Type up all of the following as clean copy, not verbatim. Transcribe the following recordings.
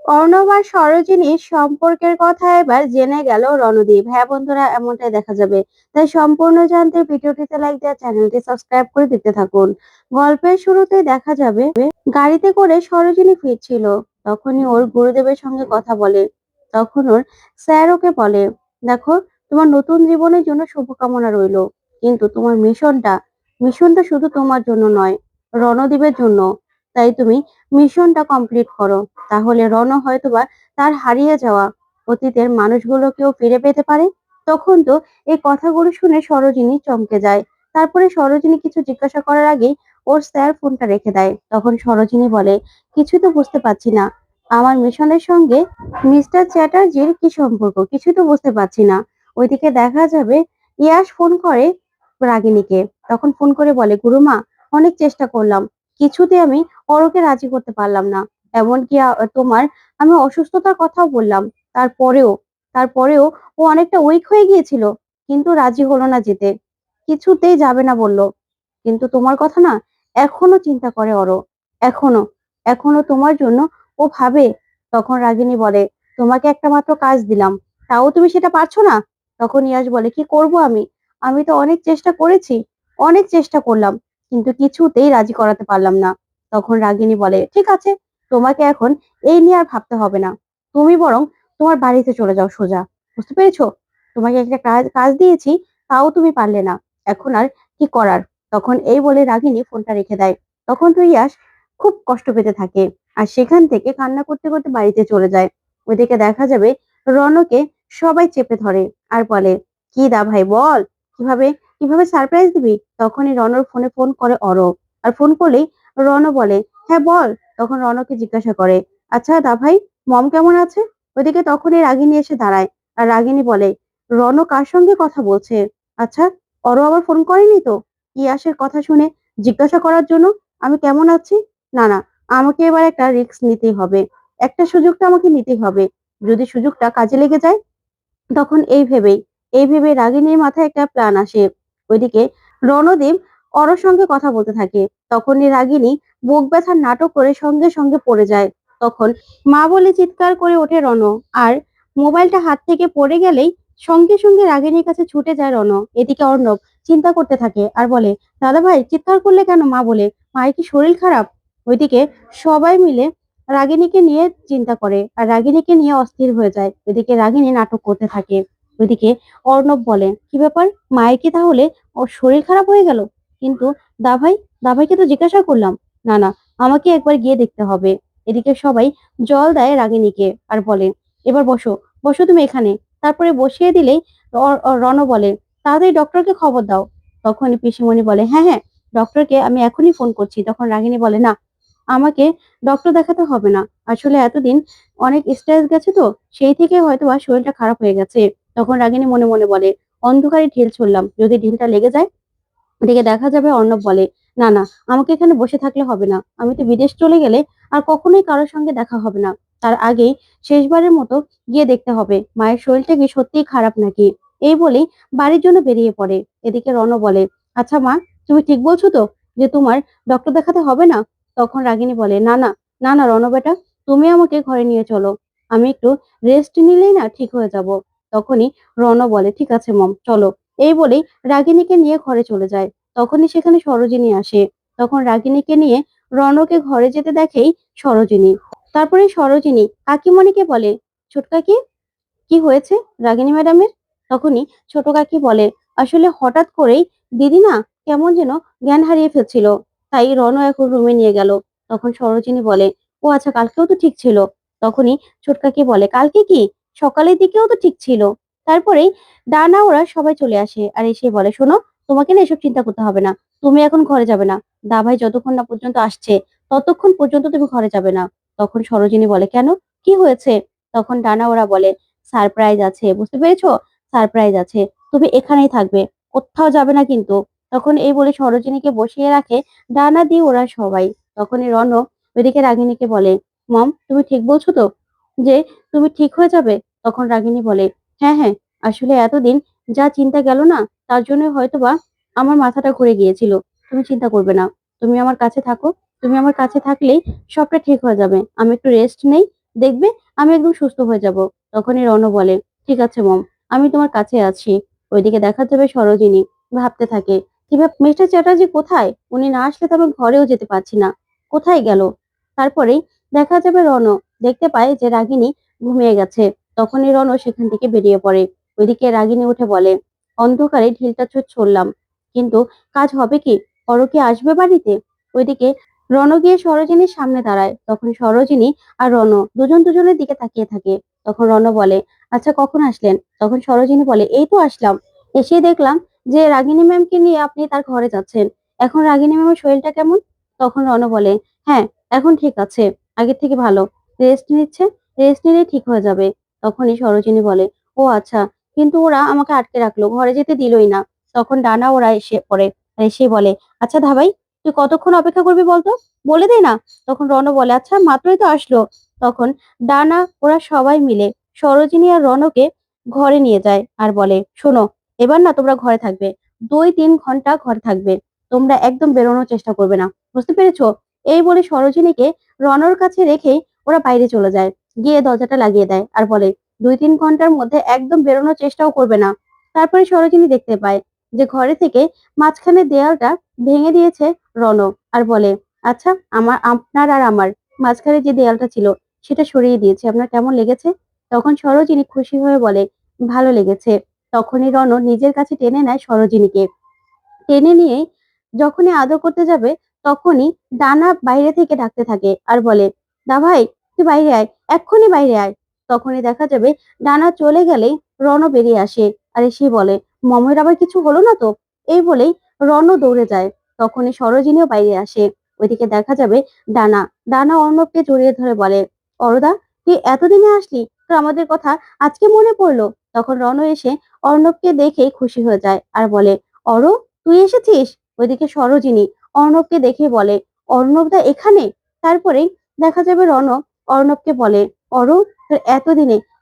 অর্ণব আর সরোজিনীর সম্পর্কের কথা এবার জেনে গেল রণদীপ। হ্যাঁ বন্ধুরা, এমনটাই দেখা যাবে। তাই সম্পূর্ণ জানতে ভিডিওটিতে লাইক দেওয়া, চ্যানেলটি সাবস্ক্রাইব করে দেখতে থাকুন। গল্পের শুরুতে দেখা যাবে গাড়িতে করে সরোজিনী ফিরছিল। তখনই ওর গুরুদেবের সঙ্গে কথা বলে। তখন ওর স্যার ওকে বলে, দেখো, তোমার নতুন জীবনের জন্য শুভকামনা রইলো, কিন্তু তোমার মিশনটা শুধু তোমার জন্য নয়, রণদীপের জন্য। তাই তুমি মিশনটা কমপ্লিট করো। তাহলে রণ হয়তোবা তার হারিয়ে যাওয়া অতীতের মানুষগুলোকেও ফিরে পেতে পারে। তখন তো এই কথাগুলো শুনে সরোজিনী চমকে যায়। তারপরে সরোজিনী কিছু জিজ্ঞাসা করার আগেই ওর স্যার ফোনটা রেখে দেয়। তখন সরোজিনী বলে, কিছু তো বুঝতে পারছি না, আমার মিশনের সঙ্গে মিস্টার চ্যাটার্জির কি সম্পর্ক, কিছু তো বুঝতে পারছি না। ওইদিকে দেখা যাবে ইয়াশ ফোন করে রাগিনীকে। তখন ফোন করে বলে, গুরুমা, অনেক চেষ্টা করলাম, কিছুতে আমি অরকে রাজি করতে পারলাম না। এমনকি তোমার আমি অসুস্থতার কথাও বললাম, তারপরেও তারপরেও ও অনেকটা উইক হয়ে গিয়েছিল, কিন্তু রাজি হলো না যেতে, কিছুতেই যাবে না বলল। কিন্তু তোমার কথা না এখনো চিন্তা করে অর, এখনো এখনো তোমার জন্য ও ভাবে। তখন রাগিনী বলে, তোমাকে একটা মাত্র কাজ দিলাম, তাও তুমি সেটা পারছো না। তখন ইয়াশ বলে, কি করব আমি, আমি তো অনেক চেষ্টা করেছি, অনেক চেষ্টা করলাম, কিন্তু কিছুতেই রাজি করাতে পারলাম না। তখন রাগিনী বলে, ঠিক আছে, তোমাকে এখন এই নিয়ে আর ভাবতে হবে না, তুমি বরং তোমার বাড়িতে চলে যাও সোজা। বুঝতে পেরেছো? তোমাকে একটা কাজ কাজ দিয়েছি, তাও তুমি পারলে না, এখন আর কি করার। তখন এই বলে রাগিনী ফোনটা রেখে দেয়। তখন তো ইয়াশ খুব কষ্ট পেতে থাকে, আর সেখান থেকে কান্না করতে করতে বাড়িতে চলে যায়। ওইদিকে দেখা যাবে রণকে সবাই চেপে ধরে আর বলে, কি দা ভাই বল, কিভাবে কিভাবে সারপ্রাইজ দিবি। তখনই রণর ফোনে ফোন করে অরব, আর ফোন করলেই রণ বলে, হ্যাঁ বল। তখন রণকে জিজ্ঞাসা করে, আচ্ছা দা ভাই, মম কেমন আছে? ওইদিকে তখনই রাগিনী এসে দাঁড়ায়, আর রাগিনী বলে, রণ কার সঙ্গে কথা বলছে? আচ্ছা, অর আবার ফোন করেনি তো ইয়াসের কথা শুনে জিজ্ঞাসা করার জন্য আমি কেমন আছি? না না, আমাকে এবার একটা রিস্ক নিতেই হবে, একটা সুযোগটা আমাকে নিতেই হবে, যদি সুযোগটা কাজে লেগে যায়। তখন এই ভেবে রাগিনীর মাথায় একটা প্ল্যান আসে। ওইদিকে রণদীপ অরর সঙ্গে কথা বলতে থাকে। তখনই রাগিনী বুক ব্যথার নাটক করে সঙ্গে সঙ্গে পড়ে যায়। তখন মা বলে চিৎকার করে ওঠে রণ, আর মোবাইলটা হাত থেকে পড়ে গেলেই সঙ্গে সঙ্গে রাগিনীর কাছে ছুটে যায় রণ। এদিকে অর্ণব চিন্তা করতে থাকে আর বলে, দাদা ভাই চিৎকার করলে কেন মা বলে, মায়ের কি শরীর খারাপ? ওইদিকে সবাই মিলে রাগিনীকে নিয়ে চিন্তা করে, আর রাগিনীকে নিয়ে অস্থির হয়ে যায়। এদিকে রাগিনী নাটক করতে থাকে। ওইদিকে অর্ণব বলে, কি ব্যাপার, মায়ের কি তাহলে ওর শরীর খারাপ হয়ে গেল? কিন্তু দাভাই দাভাইকে তো জিজ্ঞাসা করলাম। না না, আমাকে একবার গিয়ে দেখতে হবে। এদিকে সবাই জল দেয় রাগিনীকে আর বলে, এবার বসো, বসো তুমি এখানে। তারপরে বসিয়ে দিলেই রণ বলে, তাড়াতাড়ি ডক্টরকে খবর দাও। তখনই পিসিমণি বলে, হ্যাঁ হ্যাঁ, ডক্টরকে আমি এখনই ফোন করছি। তখন রাগিনী বলে, না, আমাকে ডক্টর দেখাতে হবে না, আসলে এতদিন অনেক স্ট্রেস গেছে তো, সেই থেকে হয়তো আর শরীরটা খারাপ হয়ে গেছে। তখন রাগিনী মনে মনে বলে, অন্ধকারে ঢিল ছুড়লাম, যদি ঢিলটা লেগে যায়। ওদিকে দেখা যাবে অর্ণব বলে, না না, আমাকে এখানে বসে থাকলে হবে না, আমি তো বিদেশ চলে গেলে আর কখনোই কারোর সঙ্গে দেখা হবে না, তার আগেই শেষবারের মতো গিয়ে দেখতে হবে মায়ের শরীরটা কি সত্যিই খারাপ নাকি। এই বলেই বাড়ির জন্য বেরিয়ে পড়ে। এদিকে রণ বলে, আচ্ছা মা, তুমি ঠিক বলছো তো যে তোমার ডক্টর দেখাতে হবে না? তখন রাগিনী বলে, না না, না না রণ বেটা, তুমি আমাকে ঘরে নিয়ে চলো, আমি একটু রেস্ট নিলেই না ঠিক হয়ে যাব। তখনই রণ বলে, ঠিক আছে মম, চলো। এই বলেই রাগিনীকে নিয়ে ঘরে চলে যায়। তখনই সেখানে সরোজিনী আসে। তখন রাগিনীকে নিয়ে রণকে ঘরে যেতে দেখেই সরোজিনী। তারপরে সরোজিনী কাকিমণিকে বলে, ছোট কাকি, কি হয়েছে রাগিনী ম্যাডামের? তখনই ছোট কাকি বলে, আসলে হঠাৎ করেই দিদি না কেমন যেন জ্ঞান হারিয়ে ফেলছিল, তাই রণ এখন রুমে নিয়ে গেল। তখন সরোজিনী বলে, ও আচ্ছা, কালকেও তো ঠিক ছিল। তখনই ছোট কাকি বলে, কালকে কি, সকালের দিকেও তো ঠিক ছিল। তারপরেই ডানা ওরা সবাই চলে আসে আর এসে বলে, শোনো, তোমাকে না এসব চিন্তা করতে হবে না, তুমি এখন ঘরে যাবে না, দাভাই যতক্ষণ না পর্যন্ত আসছে ততক্ষণ পর্যন্ত তুমি ঘরে যাবে না। তখন সরোজিনী বলে, কেন, কি হয়েছে? তখন ডানা ওরা বলে, সারপ্রাইজ আছে, বুঝতে পেরেছো, সারপ্রাইজ আছে, তুমি এখানেই থাকবে, কোথাও যাবে না কিন্তু। তখন এই বলে সরোজিনীকে বসিয়ে রাখে ডানা দিয়ে ওরা সবাই। তখনই রণ ওইদিকে রাগিনীকে বলে, মম তুমি ঠিক বলছো তো যে তুমি ঠিক হয়ে যাবে? তখন রাগিনী বলে, হ্যাঁ হ্যাঁ, আসলে এতদিন যা চিন্তা গেল না, তার জন্য হয়তোবা আমার মাথাটা ঘুরে গিয়েছিল। তুমি চিন্তা করবে না, তুমি আমার কাছে থাকো, তুমি আমার কাছে থাকলেই সবটা ঠিক হয়ে যাবে, আমি একটু রেস্ট নেই, দেখবে আমি একদম সুস্থ হয়ে যাব। তখনই রণ বলে, ঠিক আছে মম, আমি তোমার কাছে আছি। ওইদিকে দেখা যাবে সরোজিনী ভাবতে থাকে, কিভাবে মিস্টার চ্যাটার্জি কোথায়? উনি না আসলে তো আমি ঘরেও যেতে পারছি না। কোথায় গেল? তারপরেই দেখা যাবে রণ দেখতে পায় যে রাগিনী ঘুমিয়ে গেছে। তখনই রণ সেখান থেকে বেরিয়ে পড়ে। ওইদিকে রাগিনী উঠে বলে, অন্ধকারে ঢিলটা ছুঁড়লাম, কিন্তু কাজ হবে কি? অর কি আসবে বাড়িতে? ওইদিকে রণ গিয়ে সরোজিনীর সামনে দাঁড়ায়। তখন সরোজিনী আর রণ দুজন দুজনের দিকে তাকিয়ে থাকে। তখন রণ বলে, আচ্ছা কখন আসলেন? তখন সরোজিনী বলে, এই তো আসলাম, এসেই দেখলাম যে রাগিনী ম্যামকে নিয়ে আপনি তার ঘরে যাচ্ছেন। এখন রাগিনী ম্যামের শরীরটা কেমন? তখন রণ বলে, হ্যাঁ, এখন ঠিক আছে, আগের থেকে ভালো, রেস্ট নিচ্ছে, রেস্ট নিলে ঠিক হয়ে যাবে। তখনই সরোজিনী বলে, ও আচ্ছা, কিন্তু ওরা আমাকে আটকে রাখলো, ঘরে যেতে দিলই না। তখন ডানা ওরা এসে পড়ে, আর এসে বলে, আচ্ছা ধাবাই, তুই কতক্ষণ অপেক্ষা করবি বলতো, বলে দে না। তখন রণ বলে, আচ্ছা মাত্রই তো আসলো। তখন ডানা ওরা সবাই মিলে সরোজিনী আর রণকে ঘরে নিয়ে যায় আর বলে, শোনো, এবার না তোমরা ঘরে থাকবে, 2-3 ঘন্টা ঘরে থাকবে, তোমরা একদম বেরোনোর চেষ্টা করবে না, বুঝতে পেরেছো? এই বলে সরোজিনীকে রণর কাছে রেখেই ওরা বাইরে চলে যায়, গিয়ে দরজাটা লাগিয়ে দেয় আর বলে, 2-3 ঘন্টার মধ্যে একদম বেরোনোর চেষ্টাও করবে না। তারপরে সরোজিনী দেখতে পায় যে ঘরে থেকে মাঝখানে দেয়ালটা ভেঙে দিয়েছে রণ, আর বলে, আচ্ছা, আপনার আর আমার মাঝখানে যে দেয়ালটা ছিল সেটা সরিয়ে দিয়েছে, আপনার কেমন লেগেছে? তখন সরোজিনী খুশি হয়ে বলে, ভালো লেগেছে। তখনই রণ নিজের কাছে টেনে নেয় সরোজিনীকে। টেনে নিয়ে যখনই আদর করতে যাবে, তখনই ডানা বাইরে থেকে ডাকতে থাকে আর বলে, দা ভাই, তুই বাইরে আয়, এক্ষুনি বাইরে আয়। তখনই দেখা যাবে ডানা চলে গেলেই রণ বেরিয়ে আসে আর এসে বলে, মমের আবার কিছু হলো না তো? এই বলেই রণ দৌড়ে যায়। তখনই সরোজিনীও বাইরে আসে। ওইদিকে দেখা যাবে ডানা ডানা অর্ণবকে জড়িয়ে ধরে বলে, অরদা, তুই এতদিনে আসলি, তো আমাদের কথা আজকে মনে পড়লো? তখন রণ এসে অর্ণবকে দেখে খুশি হয়ে যায় আর বলে, অর, তুই এসেছিস? ওইদিকে সরোজিনী অর্ণবকে দেখে বলে, অর্ণবদা এখানে? তারপরেই দেখা যাবে রণব অর্ণবকে বলে, তোর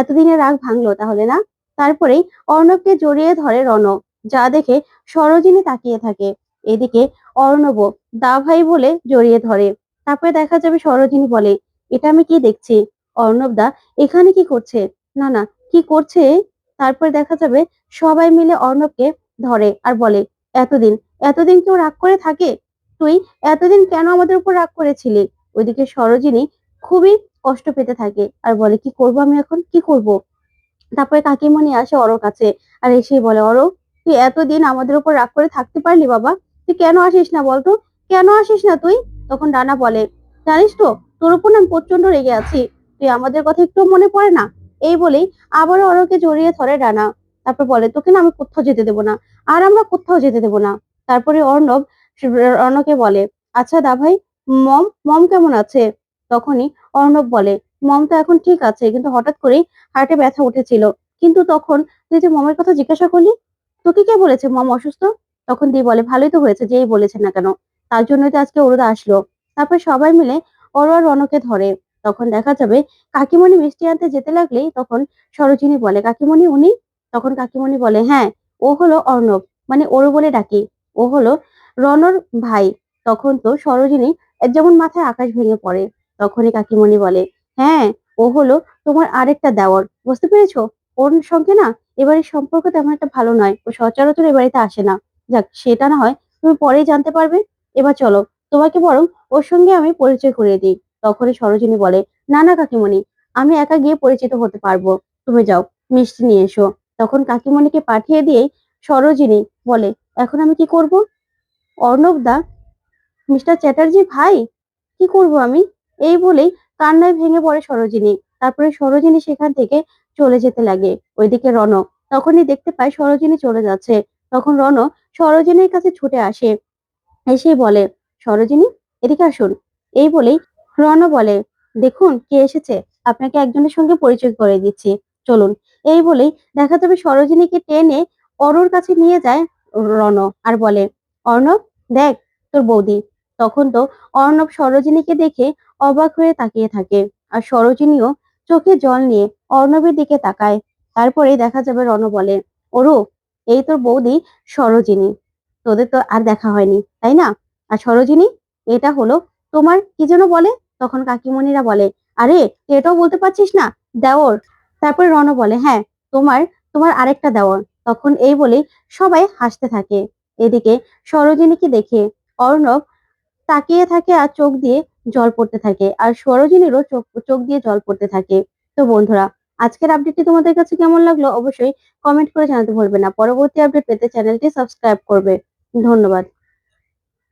এতদিনে রাগ ভাঙলো তাহলে না? তারপরেই অর্ণবকে জড়িয়ে ধরে রণ, যা দেখে সরোজিনী তাকিয়ে থাকে। এদিকে অর্ণব দা ভাই বলে জড়িয়ে ধরে। তারপরে দেখা যাবে সরোজিনী বলে, এটা আমি কি দেখছি? অর্ণব দা এখানে কি করছে? না না, কি করছে? তারপরে দেখা যাবে সবাই মিলে অর্ণবকে ধরে আর বলে, এতদিন এতদিন কেউ রাগ করে থাকে? তুই এতদিন কেন আমাদের উপর রাগ করেছিলি? ওইদিকে সরোজিনী খুবই কষ্ট পেতে থাকে আর বলে, কি করব আমি এখন, কি করব? তারপরে কাকিমণি আসে অরোর কাছে আর এসেই বলে, অরো, তুই এতদিন আমাদের উপর রাগ করে থাকতে পারলি বাবা? তুই কেন আসিস না বলতো, কেন আসিস না তুই? তখন ডানা বলে, জানিস তো, তোর উপর না আমি প্রচন্ড রেগে আছি, তুই আমাদের কথা একটু মনে পড়ে না? এই বলেই আবারও অরোকে জড়িয়ে ধরে ডানা। তারপর বলে, তোকে না আমি কোথাও যেতে দেবো না, আর আমরা কোথাও যেতে দেবো না। তারপরে অর্ণব রণকে বলে, আচ্ছা দা ভাই, মম মম কেমন আছে? তখনই অর্ণব বলে, মম তো এখন ঠিক আছে, কিন্তু হঠাৎ করেই হার্টে ব্যথা উঠেছিল। কিন্তু তখন তুই যে মমের কথা জিজ্ঞাসা করলি, তোকে কে বলেছে মম অসুস্থ? তখন দি বলে, ভালোই তো হয়েছে, যেই বলেছে না কেন, তার জন্যই তো আজকে ওরদা আসলো। তারপর সবাই মিলে অরো আর রণকে ধরে। তখন দেখা যাবে কাকিমণি মিষ্টি আনতে যেতে লাগলেই তখন সরোজিনী বলে, কাকিমণি উনি? তখন কাকিমণি বলে, হ্যাঁ, ও হলো অর্ণব, মানে ওর বলে ডাকি, ও হলো রণর ভাই। তখন তো সরোজিনী যেমন মাথায় আকাশ ভেঙে পড়ে। তখনই কাকিমণি বলে, হ্যাঁ, ও হলো তোমার আরেকটা দেওর, বুঝতে পেরেছো? ওর সঙ্গে না এবারের সম্পর্ক তেমন একটা ভালো নয়, ও সচরাচর এ বাড়িতে আসে না। যাক, সেটা না হয় তুমি পরেই জানতে পারবে। এবার চলো, তোমাকে বরং ওর সঙ্গে আমি পরিচয় করিয়ে দিই। তখনই সরোজিনী বলে, না না কাকিমণি, আমি একা গিয়ে পরিচিত হতে পারবো, তুমি যাও, মিষ্টি নিয়ে এসো। তখন কাকিমণিকে পাঠিয়ে দিয়ে সরোজিনী বলে, এখন আমি কি করব? অর্ণব দা, মিস্টার চ্যাটার্জি ভাই, কি করব আমি? এই বলেই কান্নায় ভেঙে পড়ে সরোজিনী। তারপরে সরোজিনী সেখান থেকে চলে যেতে লাগে। ওইদিকে রণ তখনই দেখতে পায় সরোজিনী চলে যাচ্ছে। তখন রণ সরোজিনীর কাছে ছুটে আসে, এসেই বলে, সরোজিনী, এদিকে আসুন। এই বলেই রণ বলে, দেখুন কে এসেছে, আপনাকে একজনের সঙ্গে পরিচয় করে দিচ্ছি, চলুন। এই বলেই দেখা যাবে সরোজিনীকে টেনে অরুর কাছে নিয়ে যায় রণ আর বলে, অর্ণব, দেখ তোর বৌদি। তখন তো অর্ণব সরোজিনীকে দেখে অবাক হয়ে তাকিয়ে থাকে আর সরোজিনীও চোখে জল নিয়ে অর্ণবের দিকে তাকায়। তারপরে দেখা যাবে রণ বলে, অরু, এই তোর বৌদি সরোজিনী, তোদের তো আর দেখা হয়নি তাই না? আর সরোজিনী, এটা হলো তোমার কি যেন বলে? তখন কাকিমণিরা বলে, আরে তুই এটাও বলতে পারছিস না, দেওর। তারপরে রণ বলে, হ্যাঁ, তোমার তোমার আরেকটা দেওর। তখন এই বলে সবাই হাসতে থাকে। এদিকে সরোজিনীকে দেখে অর্ণব তাকিয়ে থাকে আর চোখ দিয়ে জল পড়তে থাকে, আর সরোজিনীরও চোখ চোখ দিয়ে জল পড়তে থাকে। তো বন্ধুরা, আজকের আপডেটটি তোমাদের কাছে কেমন লাগলো অবশ্যই কমেন্ট করে জানাতে ভুলবে না। পরবর্তী আপডেট পেতে চ্যানেলটি সাবস্ক্রাইব করবে। ধন্যবাদ।